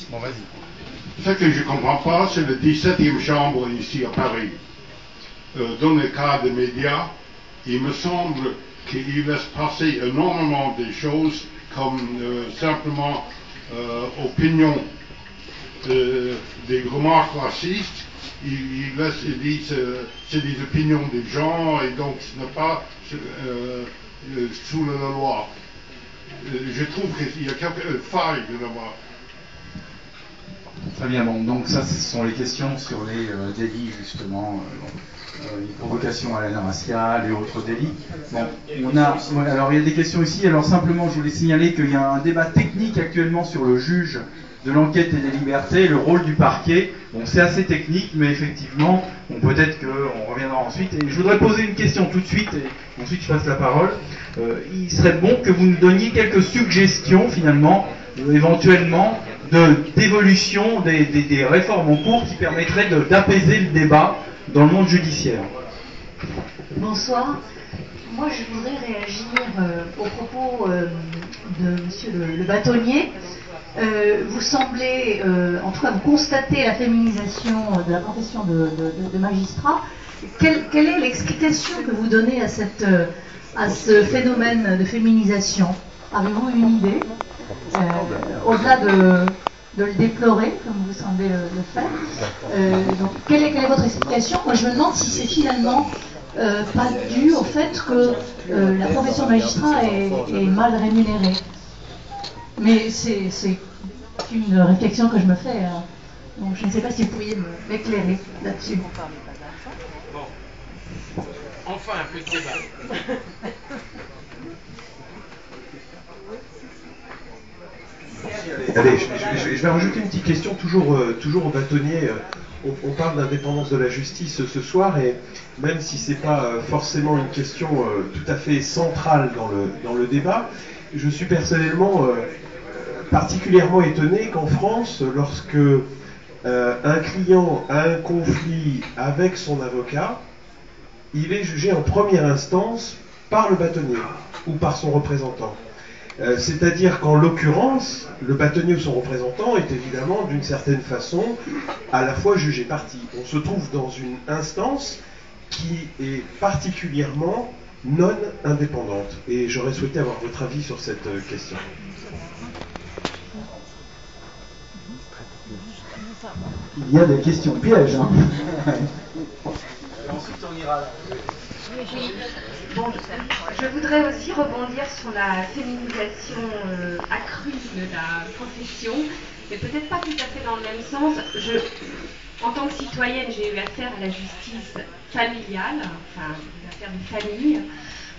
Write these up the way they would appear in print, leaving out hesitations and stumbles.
Bon, vas-y. Ce que je ne comprends pas, c'est la 17e chambre ici à Paris. Dans le cas des médias, il me semble qu'il laisse passer énormément de choses comme simplement opinion, des remarques racistes. Il dit c'est des opinions des gens et donc ce n'est pas sous la loi. Je trouve qu'il y a quelques failles là-bas. Très bien, bon, donc ça ce sont les questions sur les délits justement, les provocations à la haine raciale et autres délits. Bon, alors il y a des questions ici, alors simplement je voulais signaler qu'il y a un débat technique actuellement sur le juge de l'enquête et des libertés, le rôle du parquet. Bon, c'est assez technique, mais effectivement, peut-être qu'on reviendra ensuite. Et je voudrais poser une question tout de suite, et ensuite je passe la parole. Il serait bon que vous nous donniez quelques suggestions, finalement, éventuellement, d'évolution des réformes en cours qui permettraient d'apaiser le débat dans le monde judiciaire. Bonsoir. Moi, je voudrais réagir au propos de monsieur le bâtonnier. Vous semblez, en tout cas, vous constatez la féminisation de la profession de magistrat. Quelle est l'explication que vous donnez à ce phénomène de féminisation? Avez-vous une idée, au-delà de le déplorer, comme vous semblez le faire? Donc, quelle est votre explication? Moi, je me demande si c'est finalement pas dû au fait que la profession de magistrat est mal rémunérée. Mais c'est une réflexion que je me fais. Donc je ne sais pas si vous pourriez m'éclairer là-dessus. Bon. Enfin un peu de débat. Allez, je vais rajouter une petite question, toujours au bâtonnier. On parle d'indépendance de la justice ce soir, et même si ce n'est pas forcément une question tout à fait centrale dans le débat, je suis personnellement particulièrement étonné qu'en France, lorsque un client a un conflit avec son avocat, il est jugé en première instance par le bâtonnier ou par son représentant. C'est-à-dire qu'en l'occurrence, le bâtonnier ou son représentant est évidemment d'une certaine façon à la fois jugé partie. On se trouve dans une instance qui est particulièrement non indépendante. Et j'aurais souhaité avoir votre avis sur cette question. Il y a des questions pièges. Hein. Ensuite, on ira là. Oui. Bon, je voudrais aussi rebondir sur la féminisation accrue de la profession, mais peut-être pas tout à fait dans le même sens. En tant que citoyenne, j'ai eu affaire à la justice familiale, enfin, l'affaire de famille,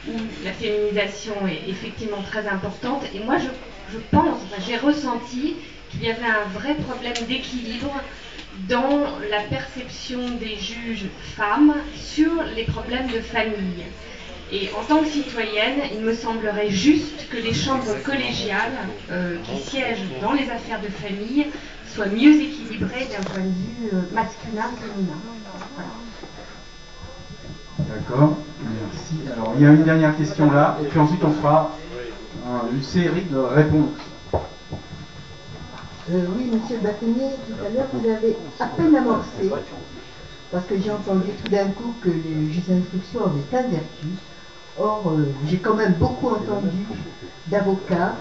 où la féminisation est effectivement très importante. Et moi, je pense, j'ai ressenti qu'il y avait un vrai problème d'équilibre dans la perception des juges femmes sur les problèmes de famille. Et en tant que citoyenne, il me semblerait juste que les chambres collégiales qui siègent dans les affaires de famille soient mieux équilibrées d'un point de vue masculin-féminin. Voilà. D'accord, merci. Alors, il y a une dernière question là, et puis ensuite on fera une série de réponses. Oui, monsieur le bâtonnier, tout à l'heure vous avez à peine amorcé, parce que j'ai entendu tout d'un coup que les juges d'instruction avaient un vertu. Or, j'ai quand même beaucoup entendu d'avocats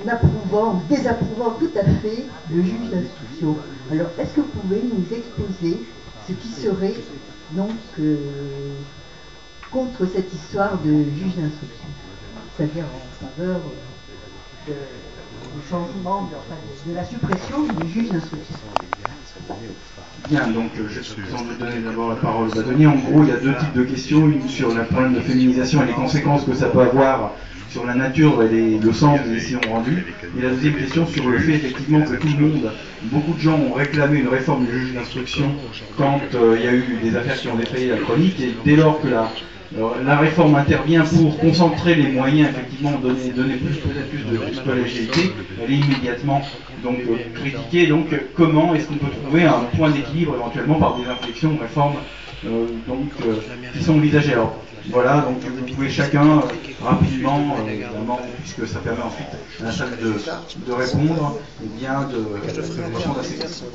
n'approuvant, désapprouvant tout à fait le juge d'instruction. Alors, est-ce que vous pouvez nous exposer ce qui serait donc contre cette histoire de juge d'instruction, c'est-à-dire en faveur du changement, de la suppression des juges d'instruction? Bien, donc sans vous donner d'abord la parole au bâtonnier, en gros il y a deux types de questions, une sur le problème de féminisation et les conséquences que ça peut avoir sur la nature et le sens des décisions rendues, et la deuxième question sur le fait effectivement que tout le monde, beaucoup de gens ont réclamé une réforme du juge d'instruction quand il y a eu des affaires qui ont défrayé la chronique, et dès lors que la réforme intervient pour concentrer les moyens, effectivement, donner peut-être plus de collégialité, elle est immédiatement donc critiquée. Donc comment est-ce qu'on peut trouver un point d'équilibre éventuellement par des inflexions, réformes qui sont envisagées. Alors, voilà, donc vous pouvez chacun rapidement, évidemment, puisque ça permet ensuite à la salle de répondre, et bien de répondre à ces questions.